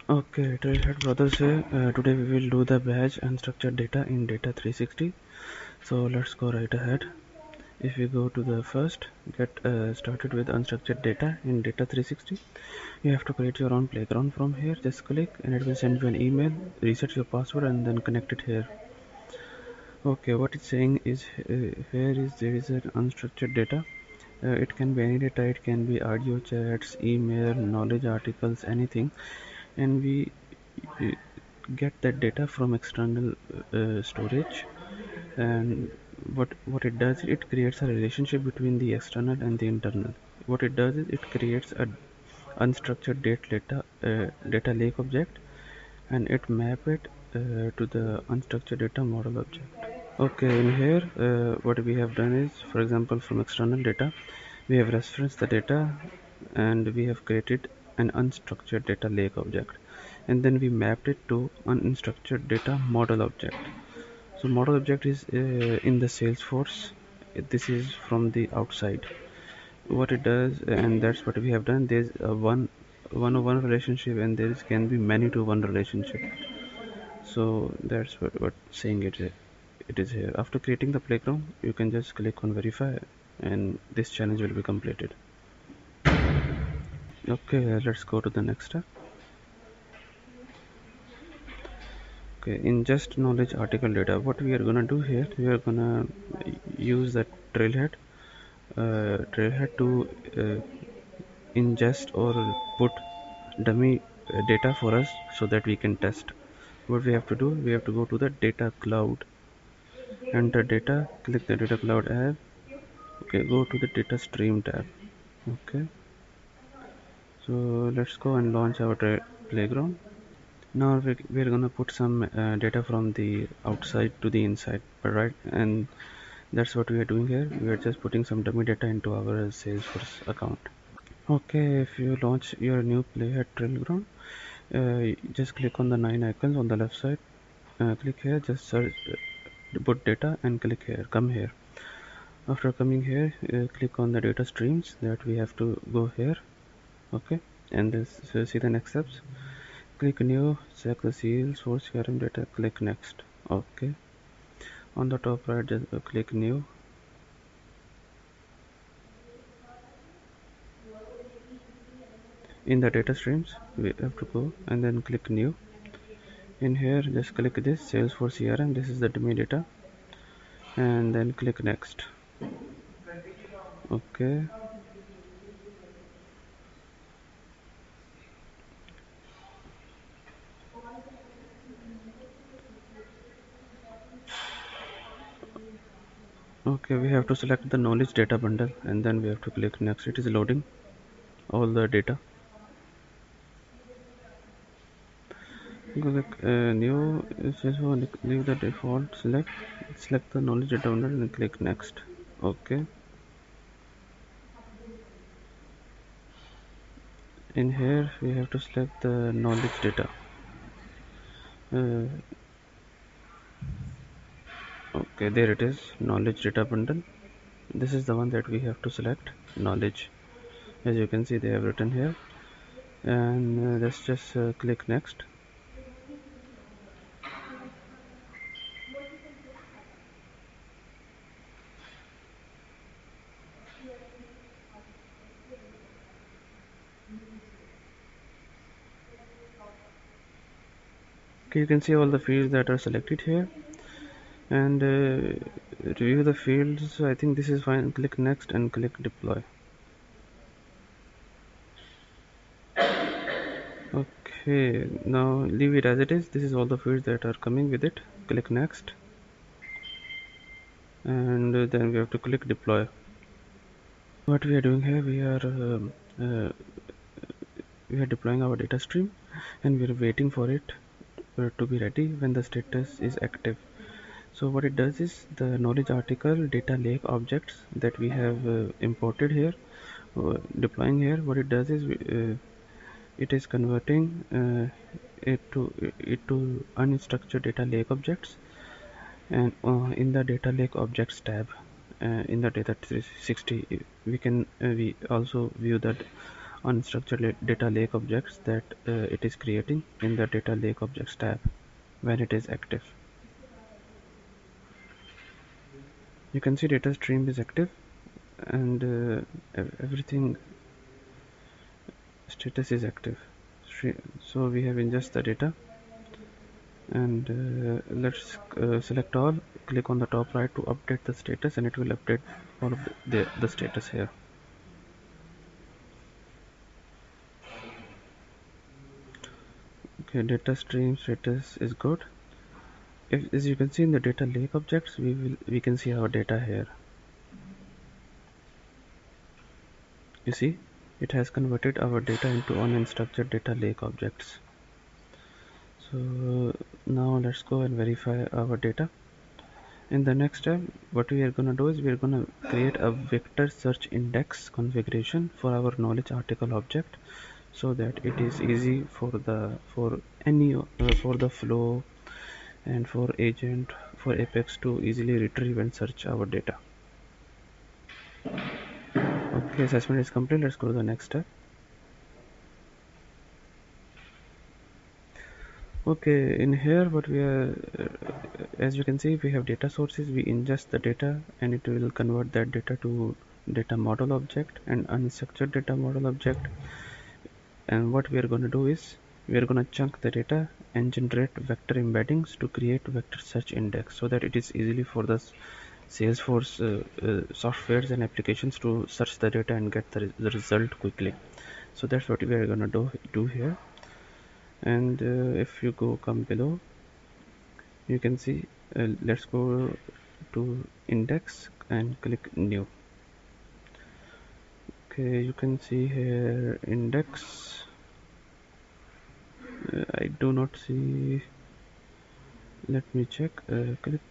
Okay, Trailhead brothers here. Today we will do the badge unstructured data in Data 360. So let's go right ahead. If we go to the first, get started with unstructured data in Data 360. You have to create your own playground from here. Just click and it will send you an email. Reset your password and then connect it here. Okay, what it's saying is here is there is an unstructured data. It can be any data. It can be audio chats, email, knowledge articles, anything, and we uh, get that data from external storage. And what it does, it creates a relationship between the external and the internal. What it does is it creates a unstructured data lake object, and it map it to the unstructured data model object. Okay, in here what we have done is, for example, from external data we have referenced the data and we have created an unstructured data lake object, and then we mapped it to an unstructured data model object. So model object is in the Salesforce. This is from the outside. What it does, and that's what we have done. There's a one-on-one relationship, and there is can be many-to-one relationship. So that's what saying it is here. After creating the playground, you can just click on verify, and this challenge will be completed. Okay, let's go to the next step. Okay, ingest knowledge article data. What we are gonna do here, we are gonna use the trailhead to ingest or put dummy data for us so that we can test. What we have to do, we have to go to the data cloud, enter data, click the data cloud app. Okay, go to the data stream tab. Okay, so let's go and launch our playground. Now we're gonna put some data from the outside to the inside, right? And that's what we are doing here. We are just putting some dummy data into our Salesforce account. Okay, if you launch your new Playhead Trailground, just click on the 9 icons on the left side. Click here, just search, put data, and click here. Come here. After coming here, click on the data streams that we have to go here. Okay, and this see the next steps. Click new, select the Salesforce CRM data. Click next. Okay, on the top right, just click new. In the data streams, we have to go and then click new. In here, just click this Salesforce CRM. This is the dummy data, and then click next. Okay, okay, we have to select the knowledge data bundle, and then we have to click next. It is loading all the data. Click new. Leave the default. Select the knowledge data bundle and click next. Okay, in here we have to select the knowledge data. uh, okay, there it is, knowledge data bundle. This is the one that we have to select, knowledge. As you can see, they have written here, and let's just click next. Okay, you can see all the fields that are selected here, and review the fields. I think this is fine. Click next and click deploy. Okay, now leave it as it is. This is all the fields that are coming with it. Click next, and then we have to click deploy. What we are doing here, uh, we are deploying our data stream, and we are waiting for it to be ready when the status is active. So what it does is, the knowledge article data lake objects that we have imported here, deploying here, what it does is it is converting it to unstructured data lake objects, and in the data lake objects tab in the data 360 we can we also view that unstructured data lake objects that it is creating in the data lake objects tab when it is active. You can see data stream is active and everything status is active. So we have ingest the data, and let's select all, click on the top right to update the status, and it will update all of the status here. Okay, data stream status is good. As you can see in the data lake objects, we can see our data here. You see, it has converted our data into unstructured data lake objects. So now let's go and verify our data. In the next step, what we are going to do is we are going to create a vector search index configuration for our knowledge article object, so that it is easy for the flow and for agent, for Apex to easily retrieve and search our data. Okay, assessment is complete. Let's go to the next step. Okay, in here what we are, as you can see, we have data sources. We ingest the data and it will convert that data to data model object and unstructured data model object. And what we are going to do is we are going to chunk the data and generate vector embeddings to create vector search index, so that it is easily for the Salesforce softwares and applications to search the data and get the result quickly. So that's what we are going to do here. And if you come below, you can see, let's go to index and click new. Okay, you can see here index. I do not see. Let me check. Click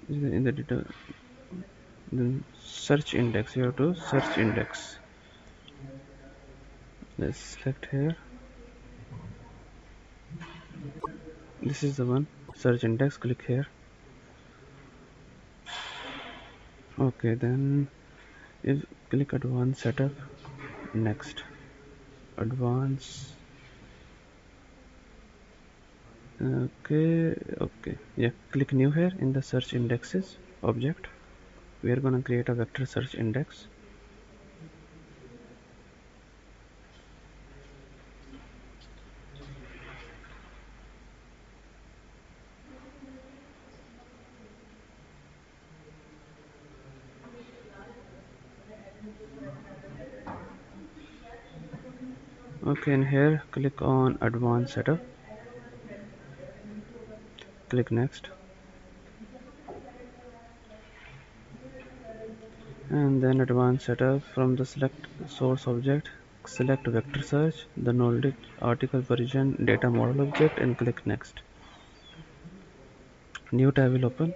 in the data, then search index. You have to search index. Let's select here. This is the one, search index. Click here. Okay, then if click advanced setup, next advanced. Okay, yeah, click new here in the search indexes object. We are gonna create a vector search index. Okay, and here click on advanced setup, click next, and then advanced setup. From the select source object, select vector search, the knowledge article version data model object, and click next. New tab will open.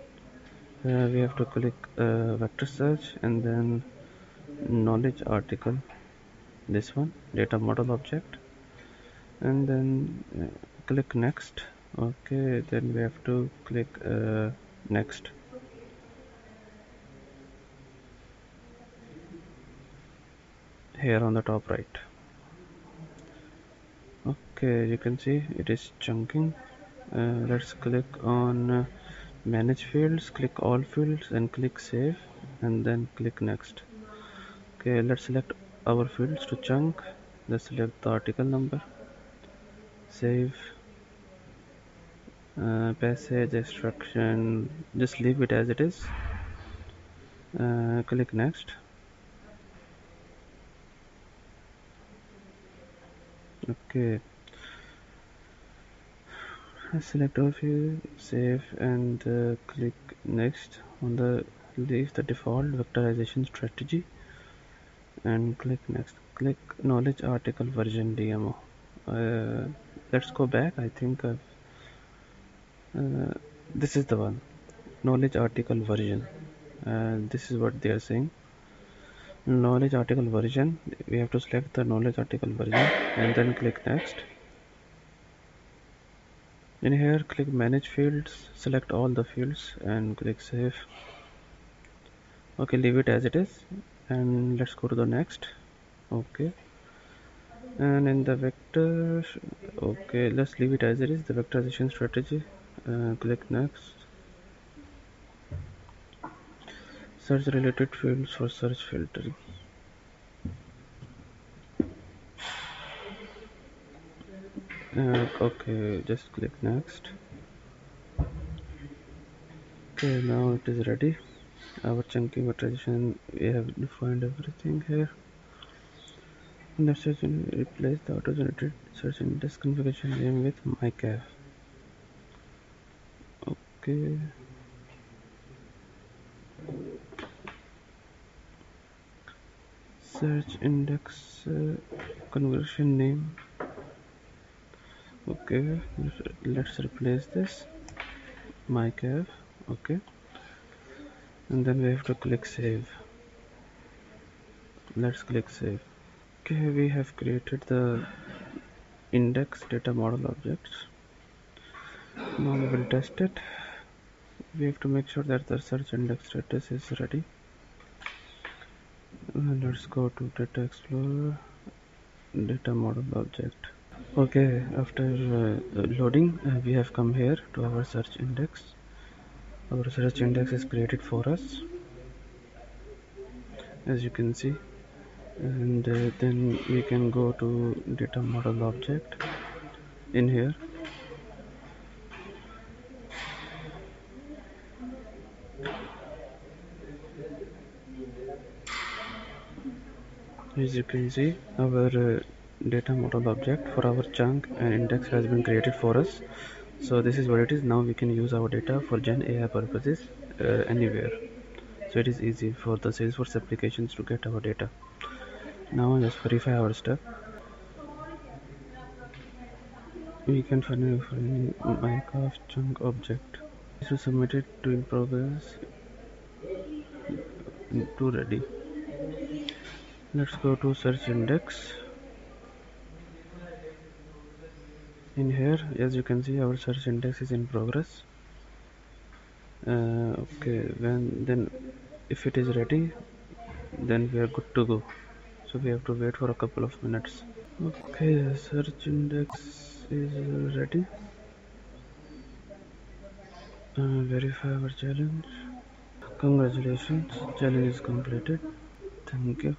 We have to click vector search and then knowledge article, this one, data model object, and then click next. Okay, then we have to click next. Here on the top right. Okay, you can see it is chunking. Let's click on manage fields, click all fields and click save, and then click next. Okay, let's select our fields to chunk. Let's select the article number, save, passage, extraction, just leave it as it is. Click next. Okay, select all field, save, and click next. On the leave the default vectorization strategy and click next. Click knowledge article version DMO. Let's go back. I think this is the one, knowledge article version. This is what they are saying, knowledge article version. We have to select the knowledge article version and then click next. In here click manage fields, select all the fields and click save. Okay, leave it as it is, and let's go to the next. Okay. And in the vector, okay, let's leave it as it is, the vectorization strategy. Click next. Search related fields for search filtering. Okay, just click next. Okay, now it is ready. Our chunky vectorization, we have defined everything here. In the search, replace the auto-generated search index configuration name with mycav. Okay. Search index conversion name. Okay, let's replace this mycav. Okay, and then we have to click save. Let's click save. Okay, we have created the index data model objects. Now we will test it. We have to make sure that the search index status is ready. Let's go to data explorer, data model object. Okay, after loading, we have come here to our search index. Our search index is created for us, as you can see, and then we can go to data model object in here. As you can see, our data model object for our chunk and index has been created for us. So this is what it is. Now we can use our data for Gen AI purposes anywhere. So it is easy for the Salesforce applications to get our data. Now let's verify our step. We can find any Minecraft chunk object. This is submitted to in progress to ready. Let's go to search index. In here, as you can see, our search index is in progress. Okay, then if it is ready, then we are good to go. So we have to wait for a couple of minutes. Okay, the search index is ready. Verify our challenge. Congratulations, challenge is completed. Thank you.